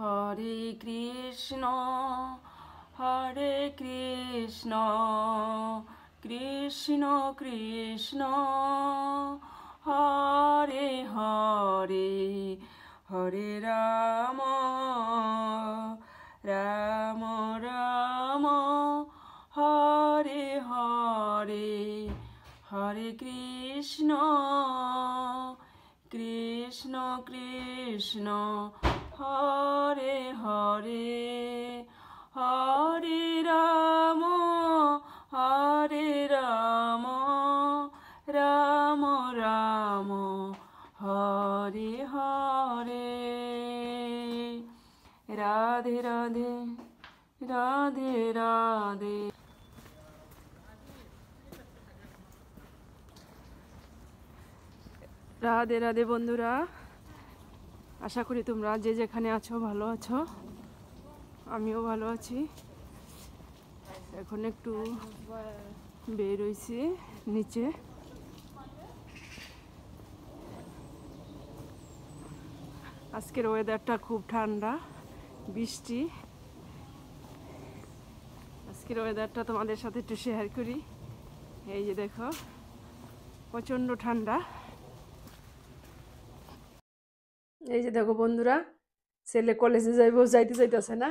হরে কৃষ্ণ কৃষ্ণ কৃষ্ণ হরে হরে হরে রাম রাম রাম হরে হরে হরে কৃষ্ণ কৃষ্ণ কৃষ্ণ হরে হরে হরে রাম রাম রাম হরে হরে রাধে রাধে রাধে রাধে। রাধে রাধে বন্ধুরা, আশা করি তোমরা যে যেখানে আছো ভালো আছো, আমিও ভালো আছি। এখন একটু বের হইছি নিচে। আজকের ওয়েদারটা খুব ঠান্ডা, বৃষ্টি। আজকের ওয়েদারটা তোমাদের সাথে একটু শেয়ার করি। এই যে দেখো, প্রচণ্ড ঠান্ডা। এই যে দেখো বন্ধুরা, ছেলে কলেজে যাইতে চাইতেছে না।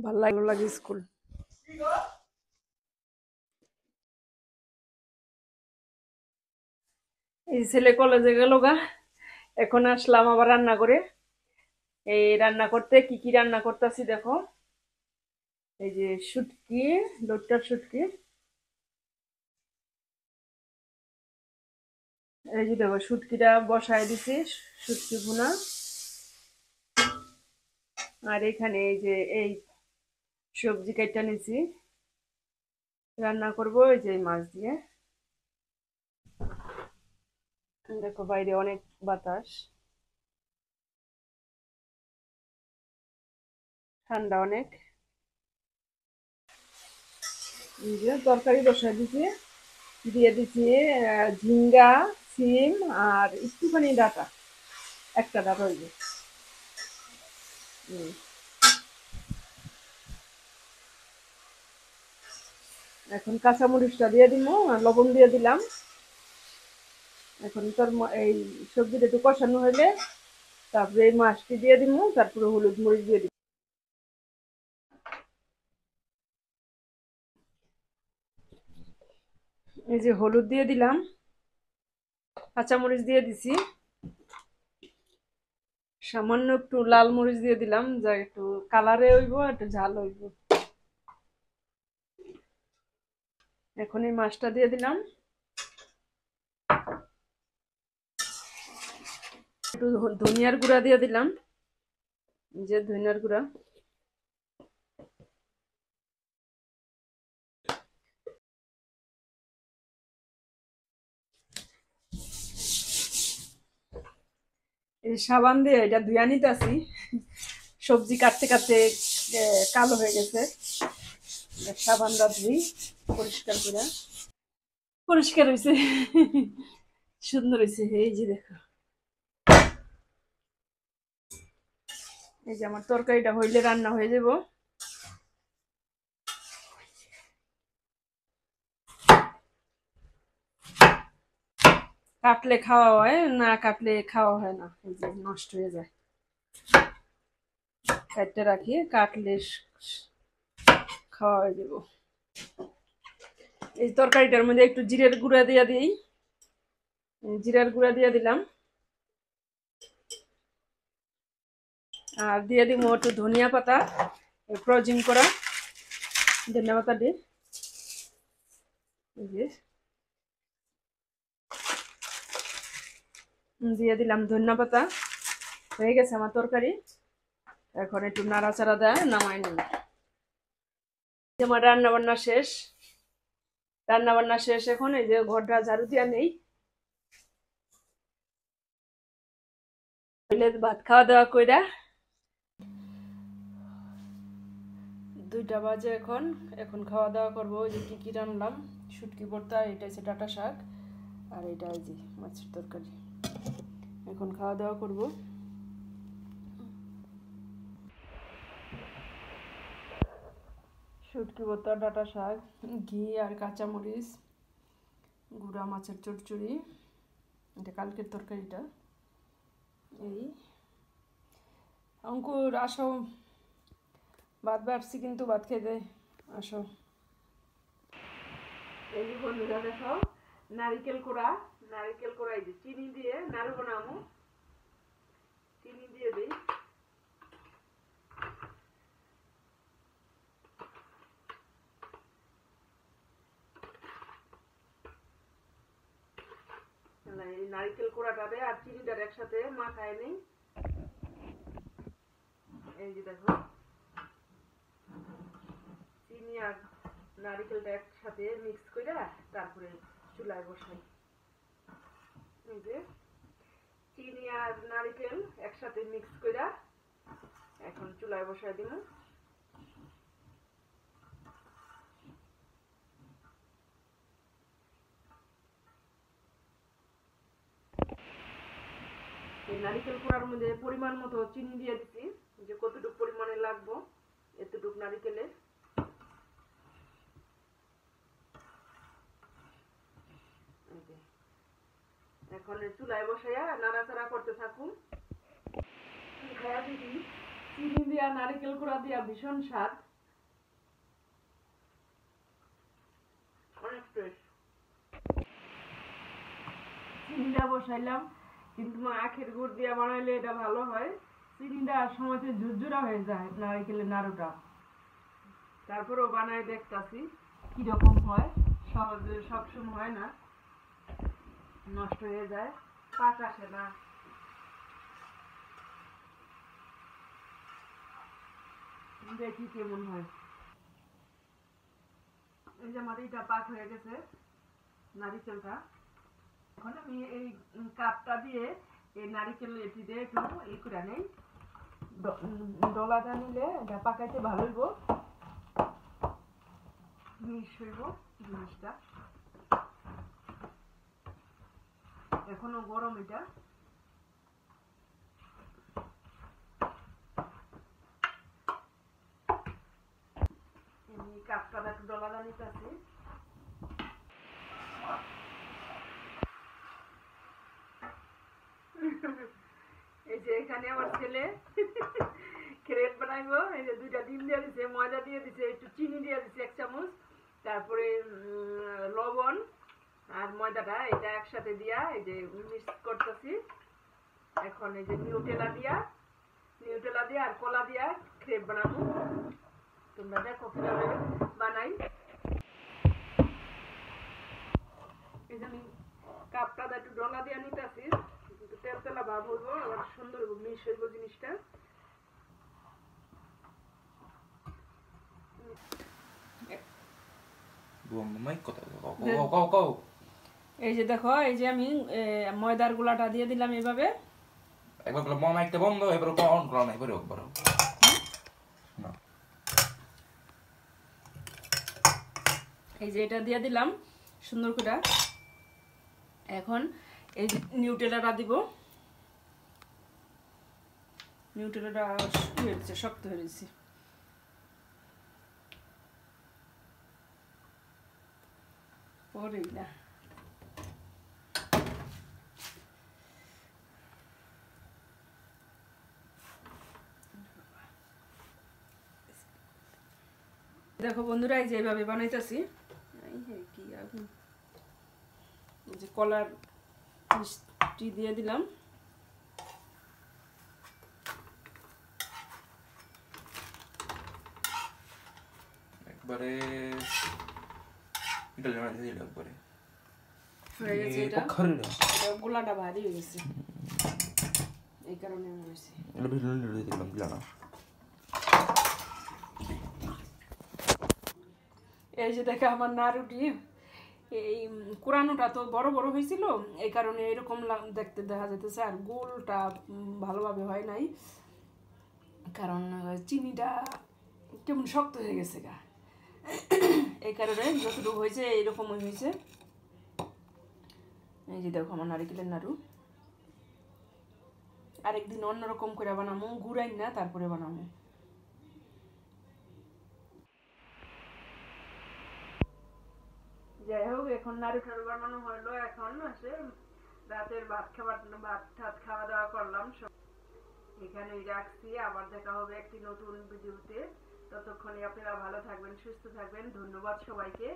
ভালো লাগে স্কুল। এই ছেলে কলেজে গেল গা, এখন আসলাম আবার রান্না করে। এই রান্না করতে কি কি রান্না করতেছি দেখো। এই যে শুটকি, লোটটার শুটকি। এই যে দেখো শুটকিটা বসায় দিছি, শুটকি ভুনা। আর এখানে এই যে এই সবজি কাইটা নিছি, রান্না করব এই যে মাছ দিয়ে। দেখো বাইরে অনেক বাতাস, ঠান্ডা অনেক। এই যে তরকারি বসায় দিছি, দিয়ে দিছি ঝিঙ্গা, সিম আর একটুখানি ডাটা, একটা ডাটা হইবে। এখন কাঁচামরিচটা দিয়ে দিব আর লবণ দিয়ে দিলাম। এখন তোর এই সবজিটা একটু কষানো হইলে তারপরে এই মাছটি দিয়ে দিব, তারপরে হলুদ মরিচ দিয়ে দিব। এই যে হলুদ দিয়ে দিলাম, কাঁচামরিচ দিয়ে দিছি, সামান্য একটু লাল মরিচ দিয়ে দিলাম, যা একটু কালারে হইব, একটু ঝাল হইব। এখন এই মাছটা দিয়ে দিলাম, একটু ধনিয়ার গুঁড়া দিয়ে দিলাম, যে ধনিয়ার গুঁড়া। এই সাবান দিয়ে এটা ধুয়া নিতেছি, সবজি কাটতে কাটতে কালো হয়ে গেছে। সাবানটা ধুই পরিষ্কার করে, পরিষ্কার হয়েছে, সুন্দর হয়েছে। এই যে দেখো, এই যে আমার তরকারিটা হইলে রান্না হয়ে যাব। কাটলে খাওয়া হয়, না কাটলে খাওয়া হয় না, এই যে নষ্ট হয়ে যায়। কাটতে রাখি, কাটলে খাওয়া হয়ে যাব। এই তরকারিটার মধ্যে একটু জিরের গুঁড়া দিয়ে দিই, জিরার গুঁড়া দিয়ে দিলাম। আর দিয়ে দিব একটু ধনিয়া পাতা, ফ্রোজিং করা ধনিয়া পাতা দিয়ে দিলাম ধনিয়া পাতা। হয়ে গেছে আমার তরকারি। এখন একটু নাড়াচাড়া দেয় নামাই নিই। আমার রান্না বান্না শেষ, এখন এই যে ঘরটা ঝাড়ু দিয়া নেই, ভাত খাওয়া দাওয়া কইরা 2টা বাজে এখন। এখন খাওয়া দাওয়া করবো। ওই যে কি কি রান্নাম, শুটকি ভর্তা, এটা হচ্ছে ডাঁটা শাক, আর এটা এই যে মাছের তরকারি। এখন খাওয়া দাওয়া করবো। শুটকি ভর্তা, ডাঁটা শাক, ঘি আর কাঁচামরিচ, গুঁড়া মাছের চচ্চড়ি, এটা কালকের তরকারিটা। এই অঙ্কুর আসো, ভাত বাড়ছি কিন্তু ভাত খেতে আসো। এই যে বন্ধুরা দেখো নারিকেল কোড়া এই যে চিনি দিয়ে নাড়ু বানাবো, চিনি দিয়ে দিই। এই নারিকেল কোড়াটাতে আর চিনিটার একসাথে মাখায় নেই। এই যে দেখো চিনি আর নারিকেলটা একসাথে মিক্স করে তারপরে চুলায় বসাই। এই যে চিনি আর নারিকেল একসাথে মিক্স করে এখন চুলায় বসাই দিব। এই নারিকেল কোড়ার মধ্যে পরিমাণ মতো চিনি দিয়ে দিচ্ছি, যে কতটুকু পরিমাণে লাগবো এতটুকু নারিকেলের। এখন চুলায় বসাইয়া নাড়াচাড়া করতে থাকুন। খায়া দেখি চিনি দিয়া নারিকেল কোড়া দিয়া ভীষণ স্বাদ, অনেক টেস্ট। চিনিটা বসাইলাম কিন্তু আখের গুড় দিয়া বানাইলে এটা ভালো হয়। চিনিটা সময়তে ঝুরঝুরা হয়ে যায় নারিকেলের নাড়ুটা, তারপরেও বানাই দেখতাছি কিরকম হয়। সহজে সবসময় হয় না, নষ্ট হয়ে যায়, পাক আসে না। দেখি কেমন হয়। এই যে আমার এটা পাক হয়ে গেছে নারিকেলটা। এখন আমি এই কাপটা দিয়ে এই নারিকেল এটিতে একটু ই করে নেই, ডলাটা নিলে এটা পাকাইতে ভালো হইব, মিশ হইব জিনিসটা। এখনো গরম এটা। কাপটা একটু ডলাটা নিতে আছে। এই যে এখানে আমার ছেলে ক্রেপ বানাইবো। এই যে 2টা ডিম দিয়ে দিছে, ময়দা দিয়ে দিছে, একটু চিনি দিয়ে দিছে 1 চামচ, তারপরে লবণ আর ময়দাটা এটা একসাথে দিয়া এই যে মিক্স করতেছি। এখন এই যে নিউটেলা দিয়া আর কলা দিয়া ক্রেপ বানাবো। তোমরা দেখো কিভাবে বানাই। এই যে আমি কাপটা একটু ডলা দিয়া নিতেছি, তেল তেলা ভাব হইব, আবার সুন্দর মিশ হইব জিনিসটা। এই যে দেখো এই যে আমি ময়দার গুলাটা দিয়ে দিলাম এভাবে। একবার বলো মাইকটা বন্ধ, এবার অন করো না, এবারে একবার না। এই যে এটা দিয়ে দিলাম সুন্দর করে। এখন এই যে নিউটেলাটা দিব। নিউটেলাটা হয়েছে, শক্ত হয়ে গেছে। পরেই না দেখো বন্ধুরা, এই যে এইভাবে বানাইতেছি। কি আগুন, এই যে কলার মিষ্টি দিয়ে দিলাম। একবারে এটা জানা দিল একবারে হয়ে গেছে। এটা গোলাটা ভারী হয়ে গেছে, এই কারণে হয়েছে। এটা ভিডিও দিয়ে দিলাম জানা। এই যে দেখে আমার নাড়ুটি, এই কোরানোটা তো বড় বড় হয়েছিল, এই কারণে এরকম দেখতে দেখা যেতেছে। আর গোলটা ভালোভাবে হয় নাই, কারণ চিনিটা কেমন শক্ত হয়ে গেছে গা, এই কারণে যতটুকু হয়েছে এইরকমই হয়েছে। এই যে দেখো আমার নারিকেলের নাড়ু। আরেকদিন অন্যরকম করে বানাবো, গুড়াই না তারপরে বানাবো। যাই হোক, এখন নাড়ু ঠাড়ু বানানো হলো, এখন আসে রাতের ভাত ঠাত খাওয়া দাওয়া করলাম সব এখানেই রাখছি। আবার দেখা হবে একটি নতুন ভিডিওতে। ততক্ষণে আপনারা ভালো থাকবেন, সুস্থ থাকবেন। ধন্যবাদ সবাইকে।